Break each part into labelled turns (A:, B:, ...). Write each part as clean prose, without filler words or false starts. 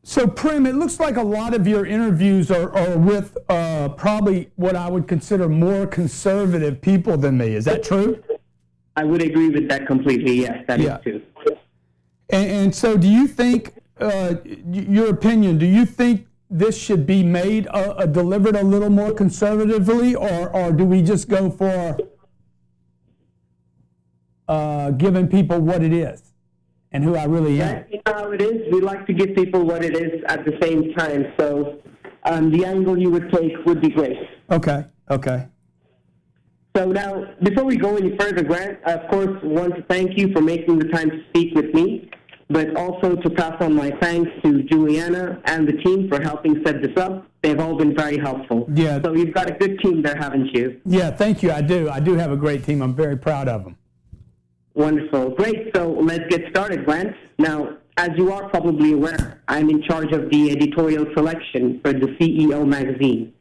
A: So, Prim, it looks like a lot of your interviews are with probably what I would consider more conservative people than me. Is that true?
B: I would agree with that completely. Yes, that is true.
A: And so, do you think, your opinion, do you think this should be made delivered a little more conservatively, or do we just go for giving people what it is and who I really am?
B: That's how it is. We like to give people what it is at the same time. So the angle you would take would be great.
A: Okay.
B: So now, before we go any further, Grant, I, of course, want to thank you for making the time to speak with me, but also to pass on my thanks to Juliana and the team for helping set this up. They've all been very helpful.
A: Yeah.
B: So you've got a good team there, haven't you?
A: Yeah, thank you. I do have a great team. I'm very proud of them.
B: Wonderful. Great. So let's get started, Grant. Now, as you are probably aware, I'm in charge of the editorial selection for the CEO magazine.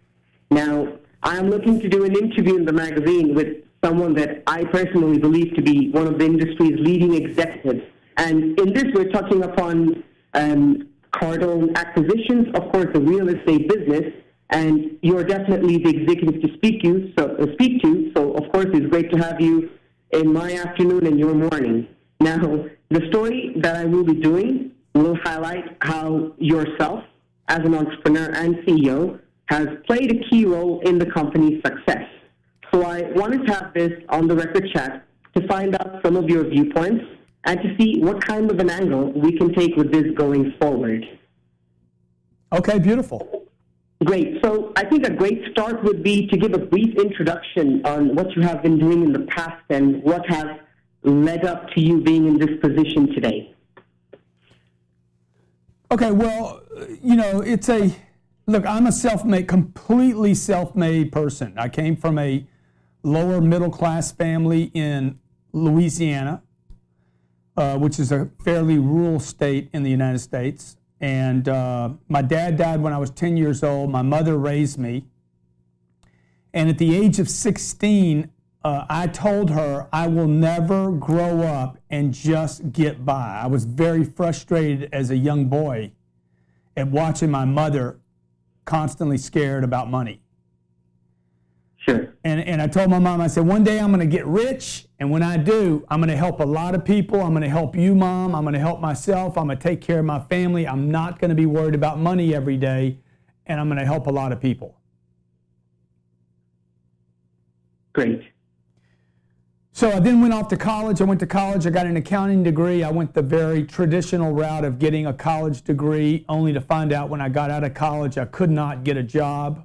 B: Now, I am looking to do an interview in the magazine with someone that I personally believe to be one of the industry's leading executives. And in this, we're touching upon Cardone acquisitions, of course, the real estate business, and you're definitely the executive to speak to. So, of course, it's great to have you in my afternoon and your morning. Now, the story that I will be doing will highlight how yourself, as an entrepreneur and CEO, has played a key role in the company's success. So I wanted to have this on the record chat to find out some of your viewpoints and to see what kind of an angle we can take with this going forward.
A: Okay, beautiful.
B: Great. So I think a great start would be to give a brief introduction on what you have been doing in the past and what has led up to you being in this position today.
A: Okay, well, look, I'm a completely self-made person. I came from a lower middle class family in Louisiana, which is a fairly rural state in the United States. And my dad died when I was 10 years old. My mother raised me. And at the age of 16, I told her I will never grow up and just get by. I was very frustrated as a young boy at watching my mother constantly scared about money.
B: Sure.
A: And I told my mom, I said, one day I'm going to get rich, and when I do, I'm going to help a lot of people. I'm going to help you, Mom. I'm going to help myself. I'm going to take care of my family. I'm not going to be worried about money every day, and I'm going to help a lot of people.
B: Great.
A: So I then went off to college. I went to college. I got an accounting degree. I went the very traditional route of getting a college degree, only to find out when I got out of college I could not get a job.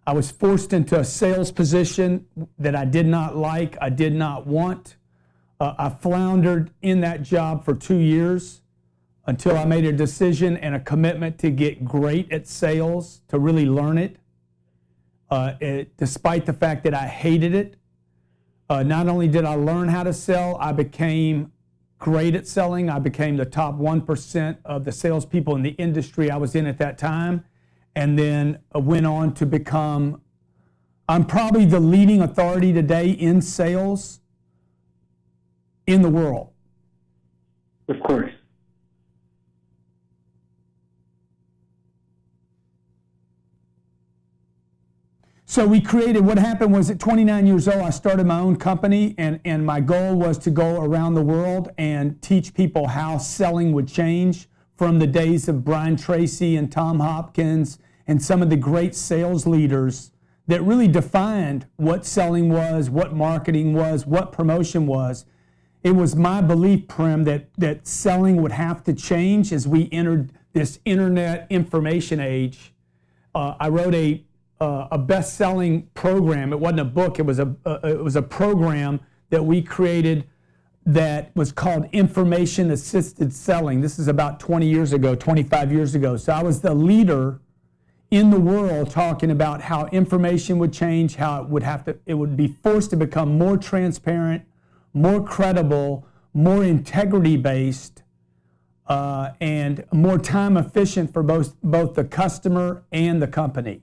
A: I was forced into a sales position that I did not like, I did not want. I floundered in that job for 2 years until I made a decision and a commitment to get great at sales, to really learn it. Despite the fact that I hated it, not only did I learn how to sell, I became great at selling. I became the top 1% of the salespeople in the industry I was in at that time. And then went on to become, I'm probably the leading authority today in sales in the world.
B: Of course.
A: So what happened was at 29 years old, I started my own company, and my goal was to go around the world and teach people how selling would change from the days of Brian Tracy and Tom Hopkins and some of the great sales leaders that really defined what selling was, what marketing was, what promotion was. It was my belief, Prim, that selling would have to change as we entered this internet information age. I wrote a best-selling program. It wasn't a book. It was a program that we created that was called information-assisted selling. This is about 20 years ago, 25 years ago. So I was the leader in the world talking about how information would change, how it would be forced to become more transparent, more credible, more integrity-based, and more time efficient for both the customer and the company.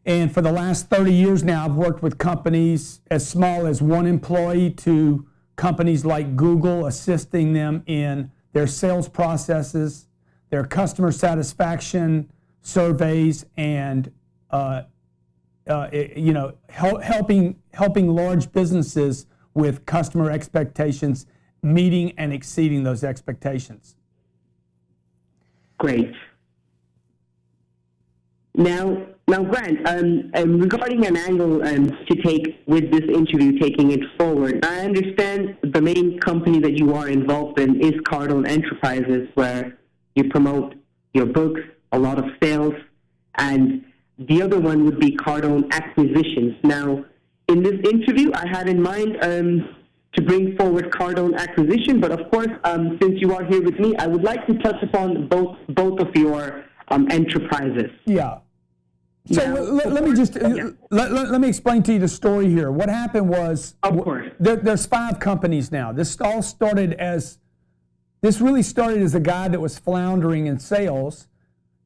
A: And for the last 30 years now, I've worked with companies as small as one employee to companies like Google, assisting them in their sales processes, their customer satisfaction surveys and helping large businesses with customer expectations, meeting and exceeding those expectations.
B: Great. Now, Grant, regarding an angle to take with this interview, taking it forward, I understand the main company that you are involved in is Cardone Enterprises, where you promote your books, a lot of sales, and the other one would be Cardone Acquisitions. Now, in this interview, I had in mind to bring forward Cardone Acquisition, but of course, since you are here with me, I would like to touch upon both of your enterprises.
A: Yeah. So let me just let me explain to you the story here. What happened was,
B: of course,
A: there's 5 companies now. This really started as a guy that was floundering in sales,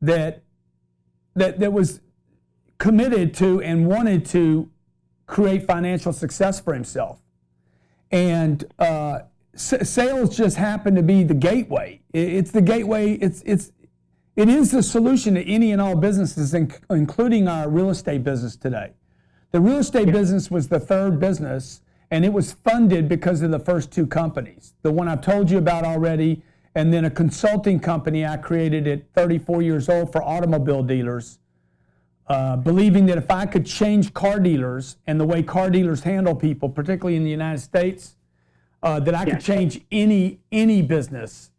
A: that was committed to and wanted to create financial success for himself, and sales just happened to be the gateway. It's the gateway. It is the solution to any and all businesses, including our real estate business today. The real estate business was the third business, and it was funded because of the first 2 companies. The one I've told you about already, and then a consulting company I created at 34 years old for automobile dealers, believing that if I could change car dealers and the way car dealers handle people, particularly in the United States, that I could change any business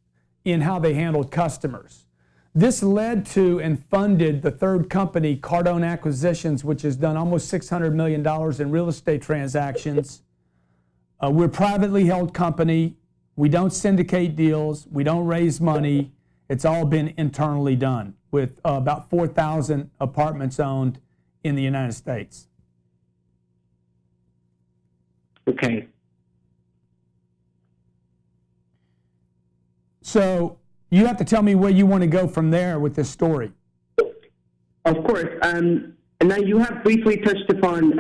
A: in how they handled customers. This led to and funded the third company, Cardone Acquisitions, which has done almost $600 million in real estate transactions. We're a privately held company. We don't syndicate deals. We don't raise money. It's all been internally done with about 4,000 apartments owned in the United States.
B: Okay.
A: So you have to tell me where you want to go from there with this story.
B: Of course. And now you have briefly touched upon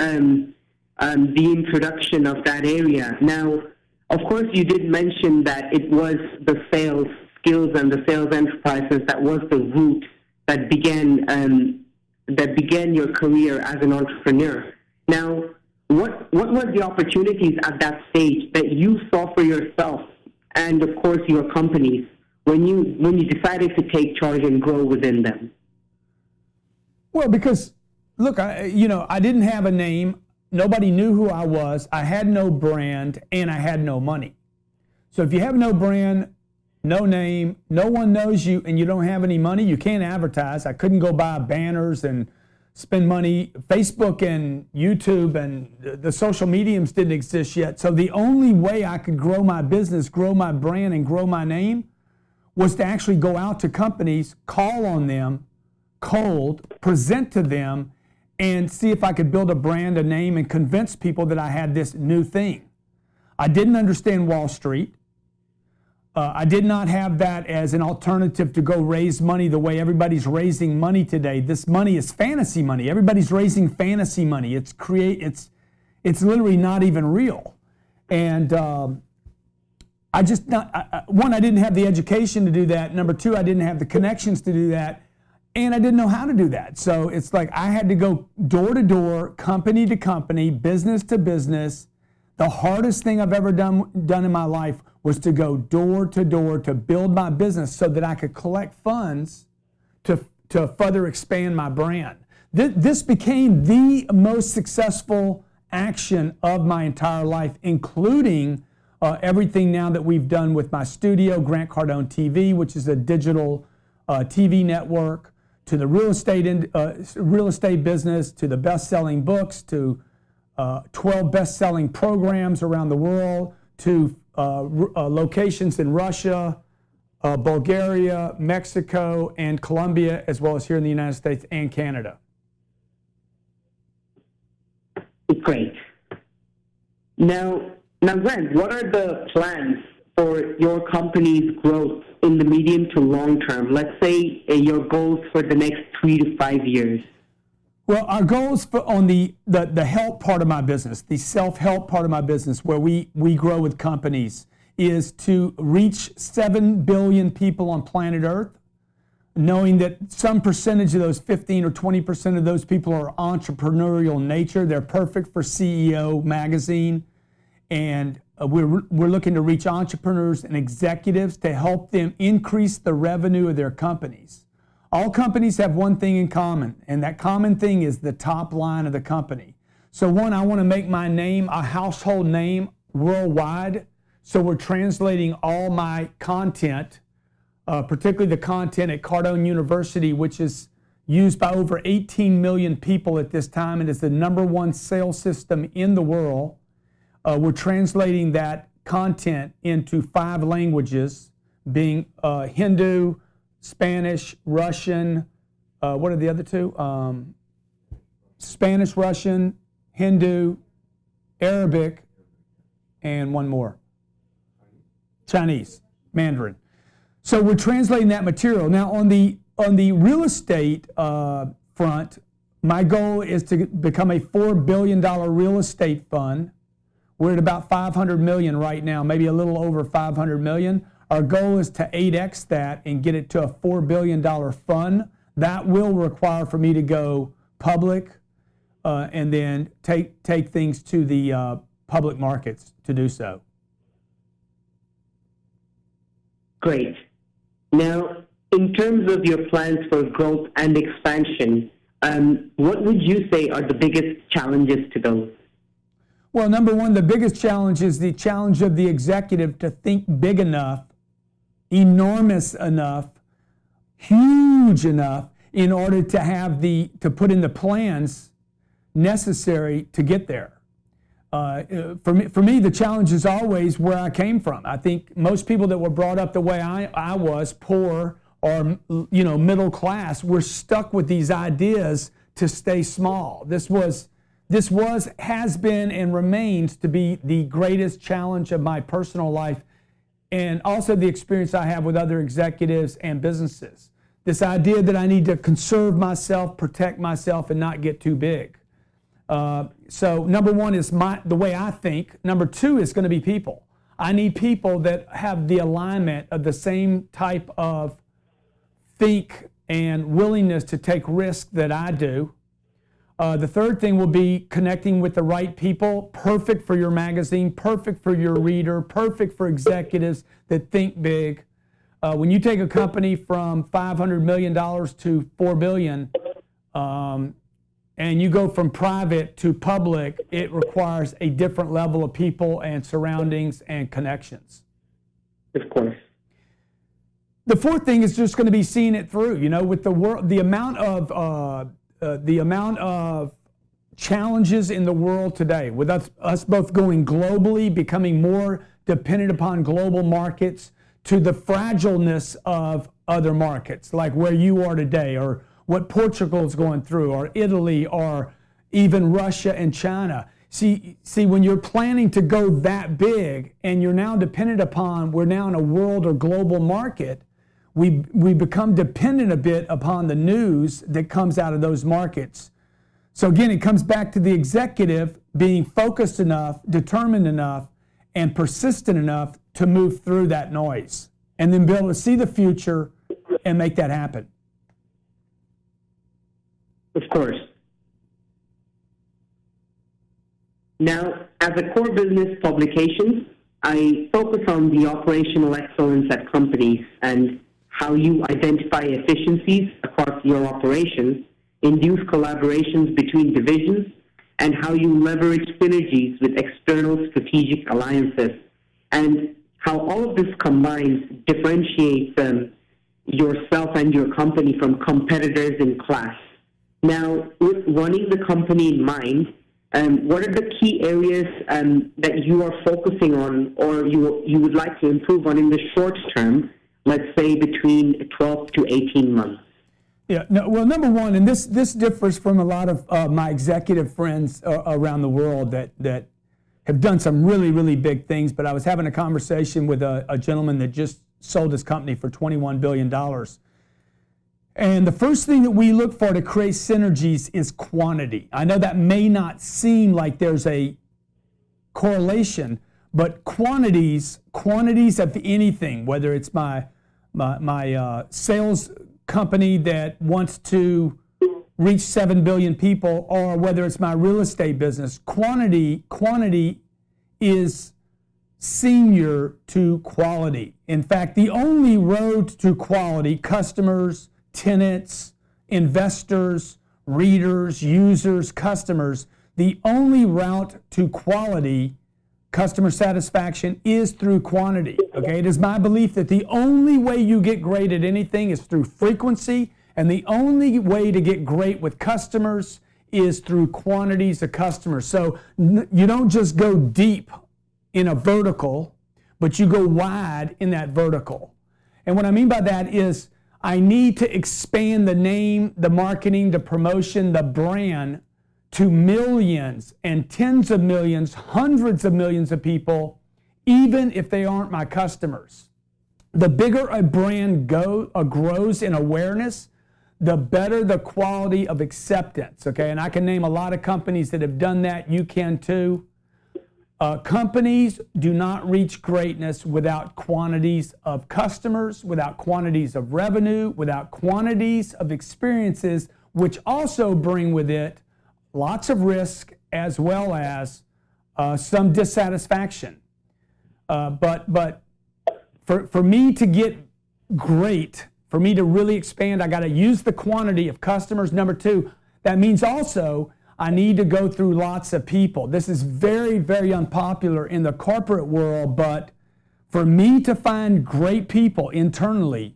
B: the introduction of that area. Now, of course, you did mention that it was the sales skills and the sales enterprises that was the root that began your career as an entrepreneur. Now, what were the opportunities at that stage that you saw for yourself and, of course, your companies when you decided to take charge and grow within them?
A: Well, because look, I didn't have a name. Nobody knew who I was. I had no brand, and I had no money. So if you have no brand, no name, no one knows you, and you don't have any money, you can't advertise. I couldn't go buy banners and spend money. Facebook and YouTube and the social mediums didn't exist yet. So the only way I could grow my business, grow my brand, and grow my name was to actually go out to companies, call on them, cold, present to them, and see if I could build a brand, a name, and convince people that I had this new thing. I didn't understand Wall Street. I did not have that as an alternative to go raise money the way everybody's raising money today. This money is fantasy money. Everybody's raising fantasy money. It's literally not even real. And I didn't have the education to do that. Number 2, I didn't have the connections to do that. And I didn't know how to do that. So it's like I had to go door to door, company to company, business to business. The hardest thing I've ever done in my life was to go door to door to build my business so that I could collect funds to further expand my brand. This became the most successful action of my entire life, including everything now that we've done with my studio, Grant Cardone TV, which is a digital TV network, to the real estate business, to the best-selling books, to 12 best-selling programs around the world, to locations in Russia, Bulgaria, Mexico, and Colombia, as well as here in the United States and Canada.
B: Great. Now, Grant, what are the plans for your company's growth in the medium to long term? Let's say your goals for the next 3 to 5 years.
A: Well, our goals on the help part of my business, the self-help part of my business, where we grow with companies, is to reach 7 billion people on planet Earth knowing that some percentage of those 15 or 20% of those people are entrepreneurial nature. They're perfect for CEO magazine. And we're looking to reach entrepreneurs and executives to help them increase the revenue of their companies. All companies have one thing in common, and that common thing is the top line of the company. So one, I want to make my name a household name worldwide. So we're translating all my content, particularly the content at Cardone University, which is used by over 18 million people at this time and is the #1 sales system in the world. We're translating that content into 5 languages, being Hindu, Spanish, Russian, what are the other 2? Spanish, Russian, Hindu, Arabic, and one more. Chinese, Mandarin. So we're translating that material. Now on the real estate front, my goal is to become a $4 billion real estate fund. We're at about 500 million right now, maybe a little over 500 million. Our goal is to 8x that and get it to a $4 billion fund. That will require for me to go public and then take things to the public markets to do so.
B: Great. Now, in terms of your plans for growth and expansion, what would you say are the biggest challenges to those?
A: Well, number one, the biggest challenge is the challenge of the executive to think big enough, enormous enough, huge enough in order to put in the plans necessary to get there. For me, the challenge is always where I came from. I think most people that were brought up the way I was, poor or middle class, were stuck with these ideas to stay small. This has been, and remains to be the greatest challenge of my personal life, and also the experience I have with other executives and businesses. This idea that I need to conserve myself, protect myself, and not get too big. So number one is the way I think. Number two is going to be people. I need people that have the alignment of the same type of think and willingness to take risks that I do. The third thing will be connecting with the right people, perfect for your magazine, perfect for your reader, perfect for executives that think big. When you take a company from $500 million to $4 billion, and you go from private to public, it requires a different level of people and surroundings and connections.
B: Of course.
A: The fourth thing is just going to be seeing it through. With the world, the amount of challenges in the world today, with us both going globally, becoming more dependent upon global markets, to the fragileness of other markets, like where you are today, or what Portugal is going through, or Italy, or even Russia and China. See, when you're planning to go that big, and you're now dependent upon, we're now in a world or global market, we become dependent a bit upon the news that comes out of those markets. So again, it comes back to the executive being focused enough, determined enough, and persistent enough to move through that noise, and then be able to see the future and make that happen.
B: Of course. Now, as a core business publication, I focus on the operational excellence at companies and how you identify efficiencies across your operations, induce collaborations between divisions, and how you leverage synergies with external strategic alliances, and how all of this combines differentiates yourself and your company from competitors in class. Now, with running the company in mind, what are the key areas that you are focusing on, or you would like to improve on in the short term, let's say between 12 to 18 months?
A: Yeah, no, well, number one, and this differs from a lot of my executive friends around the world that have done some really, really big things, but I was having a conversation with a gentleman that just sold his company for $21 billion. And the first thing that we look for to create synergies is quantity. I know that may not seem like there's a correlation, but quantities of anything, whether it's my sales company that wants to reach 7 billion people, or whether it's my real estate business, quantity is senior to quality. In fact, the only road to quality, customers, tenants, investors, readers, users, customers, the only route to quality, customer satisfaction, is through quantity. Okay, it is my belief that the only way you get great at anything is through frequency, and the only way to get great with customers is through quantities of customers. So you don't just go deep in a vertical, but you go wide in that vertical. And what I mean by that is I need to expand the name, the marketing, the promotion, the brand to millions and tens of millions, hundreds of millions of people, even if they aren't my customers. The bigger a brand grows in awareness, the better the quality of acceptance, okay? And I can name a lot of companies that have done that. You can too. Companies do not reach greatness without quantities of customers, without quantities of revenue, without quantities of experiences, which also bring with it lots of risk as well as some dissatisfaction. But for me to get great, for me to really expand, I got to use the quantity of customers. Number two, that means also I need to go through lots of people. This is very, very unpopular in the corporate world, but for me to find great people internally,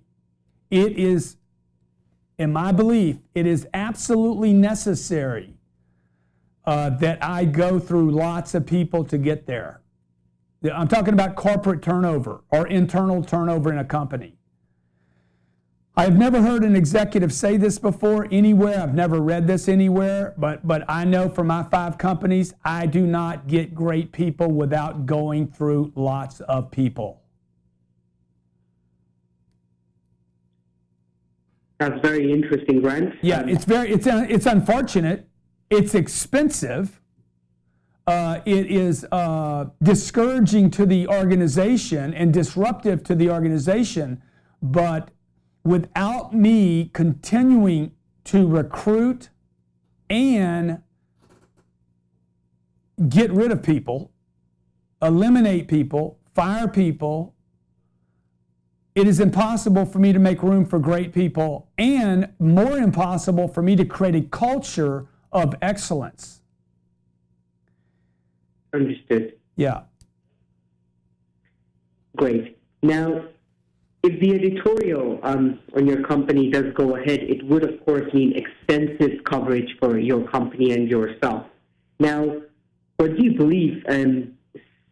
A: it is, in my belief, it is absolutely necessary that I go through lots of people to get there. I'm talking about corporate turnover or internal turnover in a company. I have never heard an executive say this before anywhere. I've never read this anywhere, but I know for my 5 companies, I do not get great people without going through lots of people.
B: That's very interesting, Grant.
A: Yeah, it's unfortunate. It's expensive. It is discouraging to the organization and disruptive to the organization, but without me continuing to recruit and get rid of people, eliminate people, fire people, it is impossible for me to make room for great people, and more impossible for me to create a culture of excellence.
B: Understood.
A: Yeah.
B: Great. Now, if the editorial on your company does go ahead, it would, of course, mean extensive coverage for your company and yourself. Now, what do you believe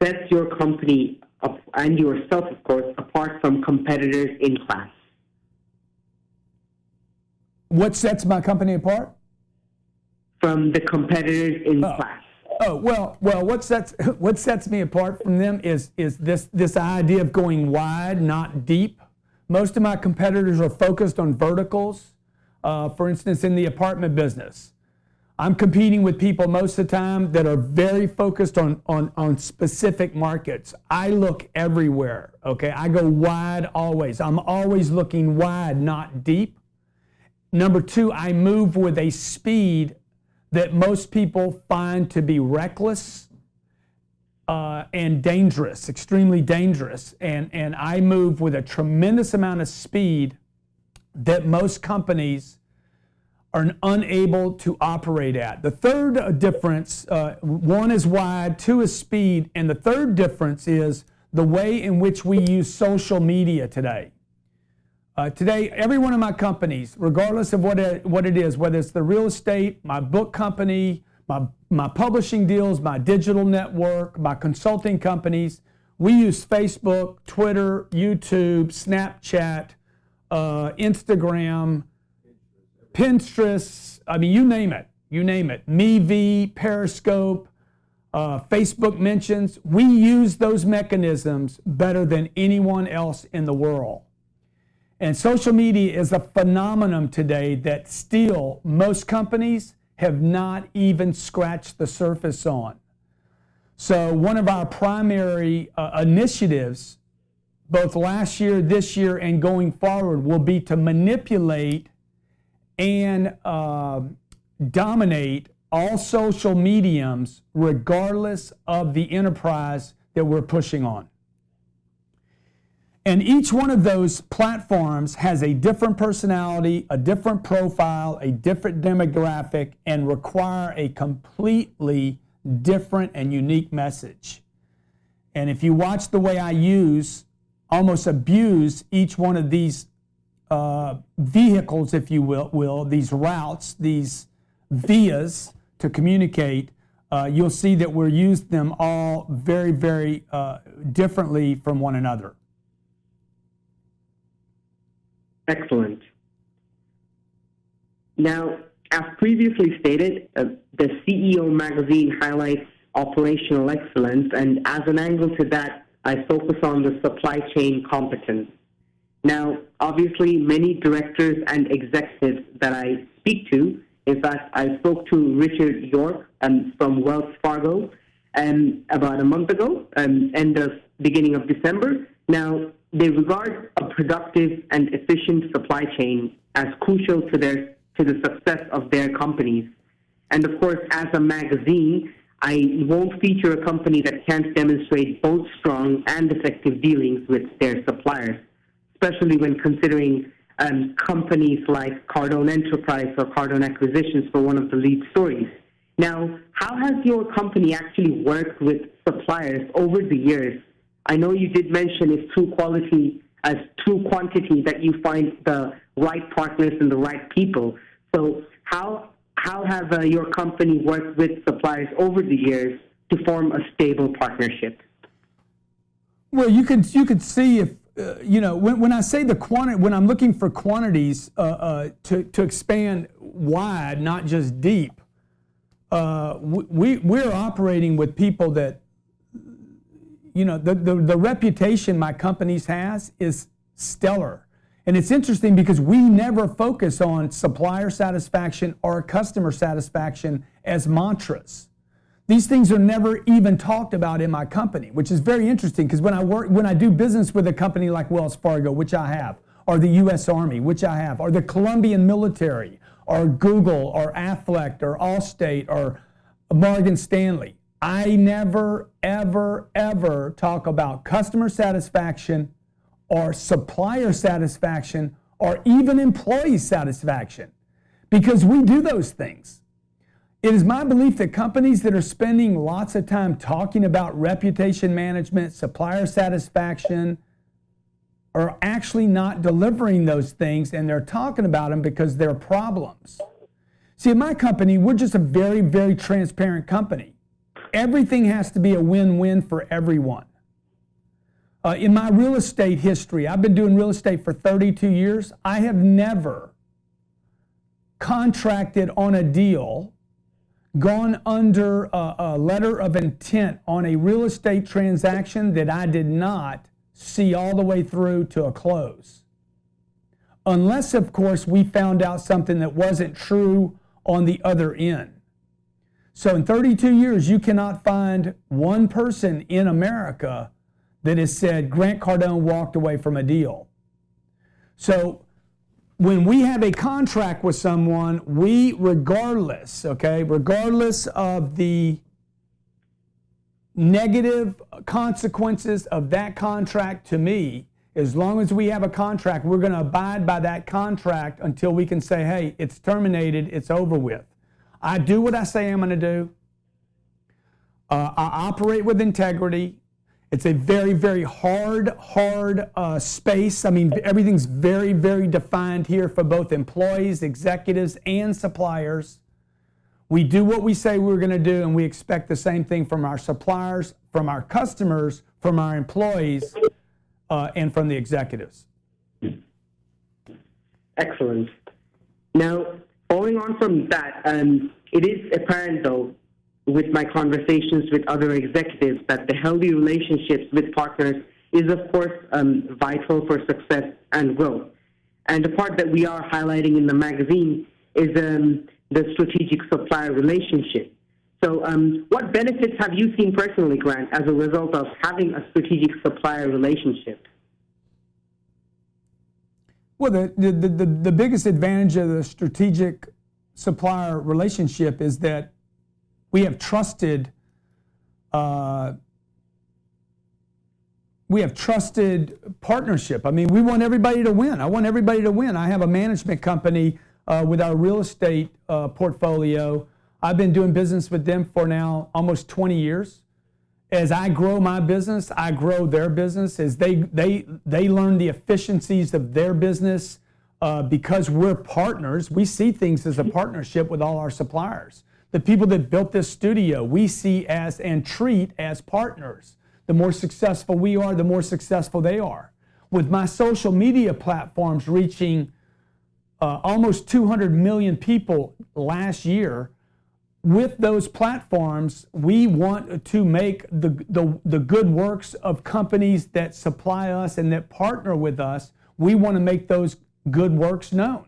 B: sets your company up, and yourself, of course, apart from competitors in class?
A: What sets my company apart?
B: From the competitors in class.
A: Oh, well, what sets me apart from them is this idea of going wide, not deep. Most of my competitors are focused on verticals. For instance, in the apartment business, I'm competing with people most of the time that are very focused on specific markets. I look everywhere, okay? I go wide always. I'm always looking wide, not deep. Number two, I move with a speed that most people find to be reckless and dangerous, extremely dangerous. And I move with a tremendous amount of speed that most companies are unable to operate at. The third difference, one is wide, two is speed, and the third difference is the way in which we use social media today. Today, every one of my companies, regardless of what it is, whether it's the real estate, my book company, my publishing deals, my digital network, my consulting companies, we use Facebook, Twitter, YouTube, Snapchat, Instagram, Pinterest, I mean, you name it, MeV, Periscope, Facebook mentions. We use those mechanisms better than anyone else in the world. And social media is a phenomenon today that still most companies have not even scratched the surface on. So one of our primary initiatives both last year, this year, and going forward will be to manipulate and dominate all social mediums regardless of the enterprise that we're pushing on. And each one of those platforms has a different personality, a different profile, a different demographic, and require a completely different and unique message. And if you watch the way I almost abuse each one of these vehicles, if you will, these routes, these vias to communicate, you'll see that we're using them all very, very differently from one another.
B: Excellent. Now, as previously stated, the CEO magazine highlights operational excellence, and as an angle to that, I focus on the supply chain competence. Now, obviously, many directors and executives that I speak to, in fact, I spoke to Richard York from Wells Fargo about a month ago, beginning of December. Now, they regard a productive and efficient supply chain as crucial to the success of their companies. And of course, as a magazine, I won't feature a company that can't demonstrate both strong and effective dealings with their suppliers, especially when considering companies like Cardone Enterprise or Cardone Acquisitions for one of the lead stories. Now, how has your company actually worked with suppliers over the years? I know you did mention it's true quantity that you find the right partners and the right people. So how have your company worked with suppliers over the years to form a stable partnership?
A: Well, you could see if when I say the quantity, when I'm looking for quantities to expand wide, not just deep, we're operating with people that, the reputation my companies has is stellar. And it's interesting because we never focus on supplier satisfaction or customer satisfaction as mantras. These things are never even talked about in my company, which is very interesting because when I do business with a company like Wells Fargo, which I have, or the U.S. Army, which I have, or the Colombian military, or Google, or Aflac, or Allstate, or Morgan Stanley, I never, ever, ever talk about customer satisfaction or supplier satisfaction or even employee satisfaction because we do those things. It is my belief that companies that are spending lots of time talking about reputation management, supplier satisfaction, are actually not delivering those things, and they're talking about them because they're problems. See, in my company, we're just a very, very transparent company. Everything has to be a win-win for everyone. In my real estate history, I've been doing real estate for 32 years. I have never contracted on a deal, gone under a letter of intent on a real estate transaction that I did not see all the way through to a close. Unless, of course, we found out something that wasn't true on the other end. So in 32 years, you cannot find one person in America that has said Grant Cardone walked away from a deal. So when we have a contract with someone, regardless of the negative consequences of that contract to me, as long as we have a contract, we're going to abide by that contract until we can say, hey, it's terminated, it's over with. I do what I say I'm going to do. I operate with integrity. It's a very, very hard space. I mean, everything's very, very defined here for both employees, executives, and suppliers. We do what we say we're going to do, and we expect the same thing from our suppliers, from our customers, from our employees, and from the executives.
B: Excellent. Now, following on from that, it is apparent, though, with my conversations with other executives, that the healthy relationships with partners is, of course, vital for success and growth. And the part that we are highlighting in the magazine is the strategic supplier relationship. So what benefits have you seen personally, Grant, as a result of having a strategic supplier relationship?
A: Well, the biggest advantage of the strategic supplier relationship is that we have trusted partnership. I mean, we want everybody to win. I want everybody to win. I have a management company with our real estate portfolio. I've been doing business with them for now almost 20 years. As I grow my business, I grow their business. As they learn the efficiencies of their business, because we're partners, we see things as a partnership with all our suppliers. The people that built this studio, we see as and treat as partners. The more successful we are, the more successful they are. With my social media platforms reaching almost 200 million people last year, with those platforms, we want to make the good works of companies that supply us and that partner with us, we want to make those good works known.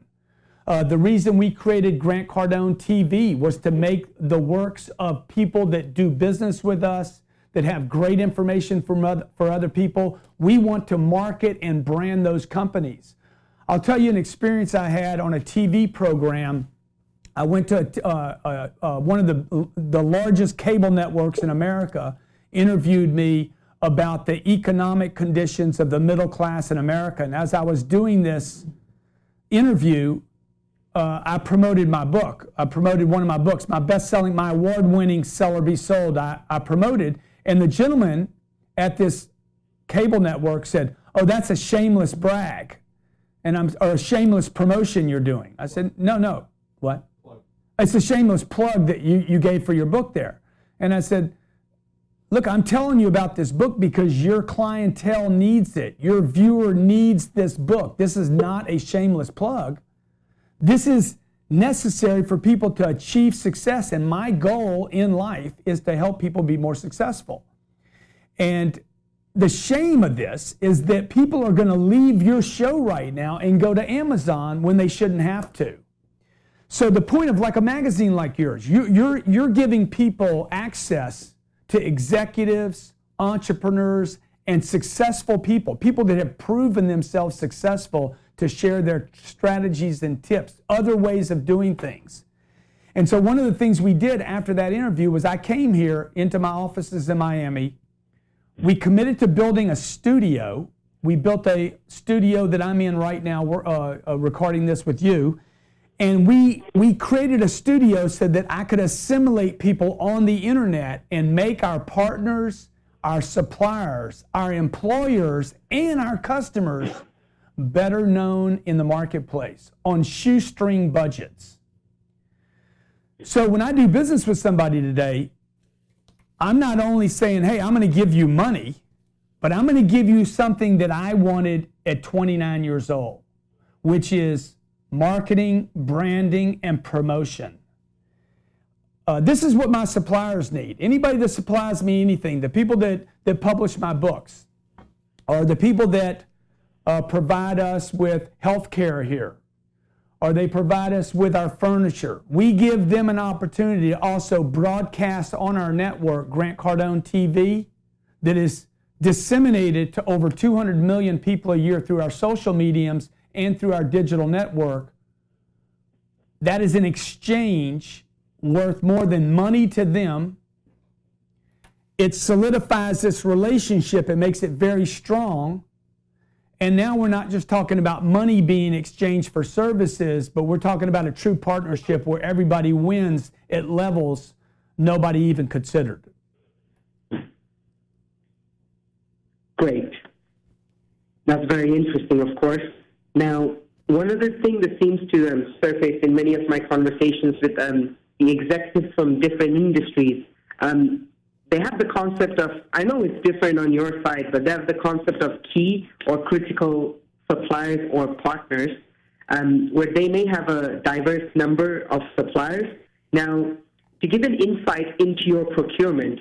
A: The reason we created Grant Cardone TV was to make the works of people that do business with us, that have great information for other people. We want to market and brand those companies. I'll tell you an experience I had on a TV program. I went to one of the largest cable networks in America, interviewed me about the economic conditions of the middle class in America. And as I was doing this interview, I promoted my book. I promoted one of my books, my best-selling, my award-winning Sell or Be Sold. I promoted, and the gentleman at this cable network said, "Oh, that's a shameless brag, or a shameless promotion you're doing." I said, "No, what? It's a shameless plug that you gave for your book there." And I said, "Look, I'm telling you about this book because your clientele needs it. Your viewer needs this book. This is not a shameless plug. This is necessary for people to achieve success. And my goal in life is to help people be more successful." And the shame of this is that people are going to leave your show right now and go to Amazon when they shouldn't have to. So the point of like a magazine like yours, you're giving people access to executives, entrepreneurs, and successful people that have proven themselves successful to share their strategies and tips, other ways of doing things. And so one of the things we did after that interview was I came here into my offices in Miami. We committed to building a studio. We built a studio that I'm in right now. We're recording this with you. And we created a studio so that I could assimilate people on the internet and make our partners, our suppliers, our employers, and our customers better known in the marketplace on shoestring budgets. So when I do business with somebody today, I'm not only saying, "Hey, I'm going to give you money," but I'm going to give you something that I wanted at 29 years old, which is marketing, branding, and promotion. This is what my suppliers need. Anybody that supplies me anything, the people that publish my books, or the people that provide us with health care here, or they provide us with our furniture. We give them an opportunity to also broadcast on our network, Grant Cardone TV, that is disseminated to over 200 million people a year through our social mediums and through our digital network. That is an exchange worth more than money to them. It solidifies this relationship and makes it very strong. And now we're not just talking about money being exchanged for services, but we're talking about a true partnership where everybody wins at levels nobody even considered.
B: Great. That's very interesting, of course. Now, one other thing that seems to surface in many of my conversations with the executives from different industries, they have the concept of, I know it's different on your side, but they have the concept of key or critical suppliers or partners, where they may have a diverse number of suppliers. Now, to give an insight into your procurement,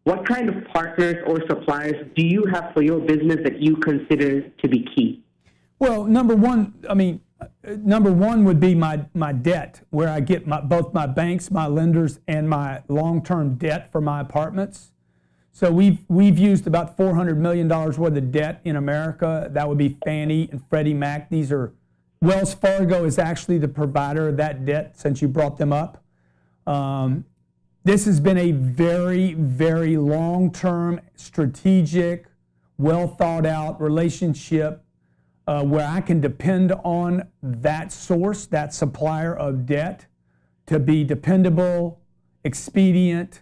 B: what kind of partners or suppliers do you have for your business that you consider to be key?
A: Well, number one would be my debt, where I get both my banks, my lenders, and my long-term debt for my apartments. So we've used about $400 million worth of debt in America. That would be Fannie and Freddie Mac. These are, Wells Fargo is actually the provider of that debt since you brought them up. This has been a very, very long-term, strategic, well thought out relationship where I can depend on that source, that supplier of debt, to be dependable, expedient,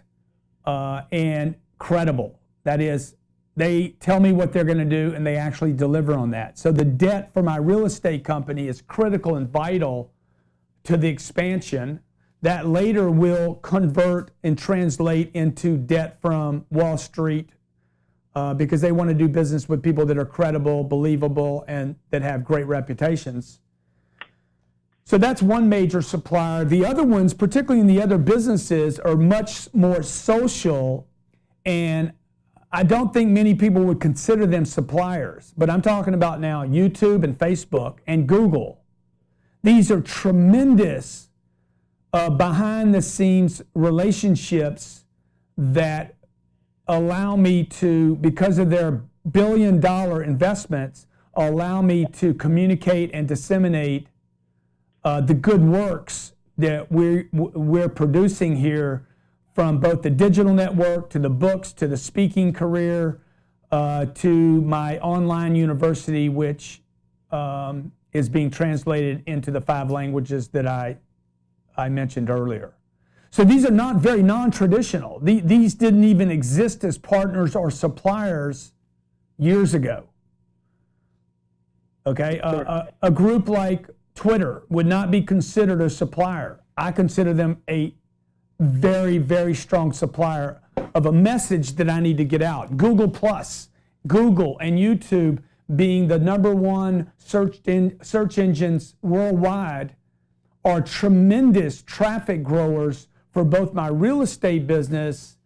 A: and credible. That is, they tell me what they're going to do and they actually deliver on that. So the debt for my real estate company is critical and vital to the expansion that later will convert and translate into debt from Wall Street because they want to do business with people that are credible, believable, and that have great reputations. So that's one major supplier. The other ones, particularly in the other businesses, are much more social, and I don't think many people would consider them suppliers, but I'm talking about now YouTube and Facebook and Google. These are tremendous behind-the-scenes relationships that allow me to, because of their billion-dollar investments, allow me to communicate and disseminate the good works that we're producing here, from both the digital network to the books to the speaking career to my online university, which is being translated into the 5 languages that I mentioned earlier. So these are not very non-traditional. These didn't even exist as partners or suppliers years ago. Okay, a group like Twitter would not be considered a supplier. I consider them a very, very strong supplier of a message that I need to get out. Google and YouTube being the #1 search engines worldwide are tremendous traffic growers for both my real estate business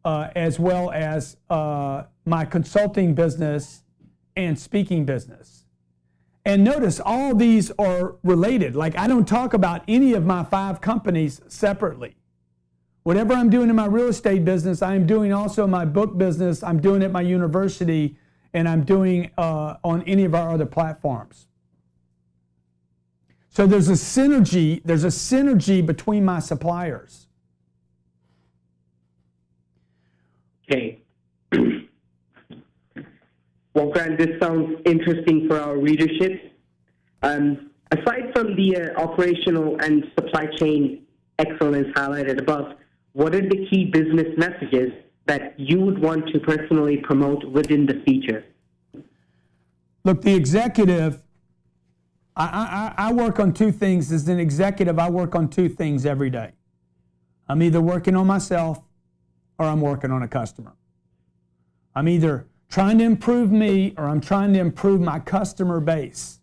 A: as well as my consulting business and speaking business. And notice all these are related. Like, I don't talk about any of my 5 companies separately. Whatever I'm doing in my real estate business, I'm doing also my book business, I'm doing at my university, and I'm doing on any of our other platforms. So there's a synergy between my suppliers.
B: Okay. Well, Grant, this sounds interesting for our readership. Aside from the operational and supply chain excellence highlighted above, what are the key business messages that you would want to personally promote within the feature?
A: Look, the executive, I work on 2 things. As an executive, I work on 2 things every day. I'm either working on myself or I'm working on a customer. I'm either trying to improve me or I'm trying to improve my customer base.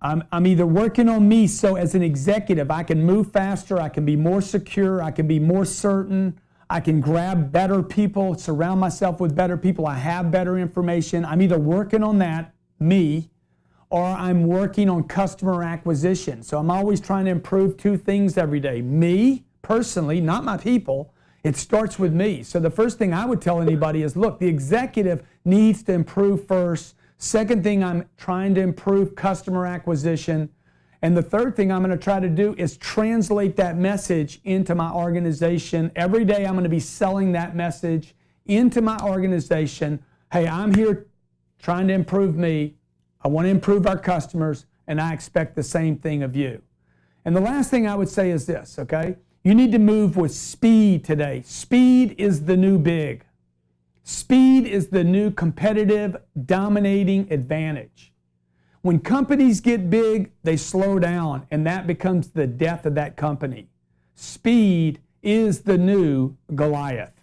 A: I'm either working on me, so as an executive, I can move faster, I can be more secure, I can be more certain, I can grab better people, surround myself with better people, I have better information. I'm either working on that, me, or I'm working on customer acquisition. So I'm always trying to improve 2 things every day. Me, personally, not my people. It starts with me. So the first thing I would tell anybody is, look, the executive needs to improve first. Second thing, I'm trying to improve customer acquisition. And the third thing I'm going to try to do is translate that message into my organization. Every day I'm going to be selling that message into my organization. Hey, I'm here trying to improve me. I want to improve our customers, and I expect the same thing of you. And the last thing I would say is this, okay? You need to move with speed today. Speed is the new big. Speed is the new competitive, dominating advantage. When companies get big, they slow down, and that becomes the death of that company. Speed is the new Goliath.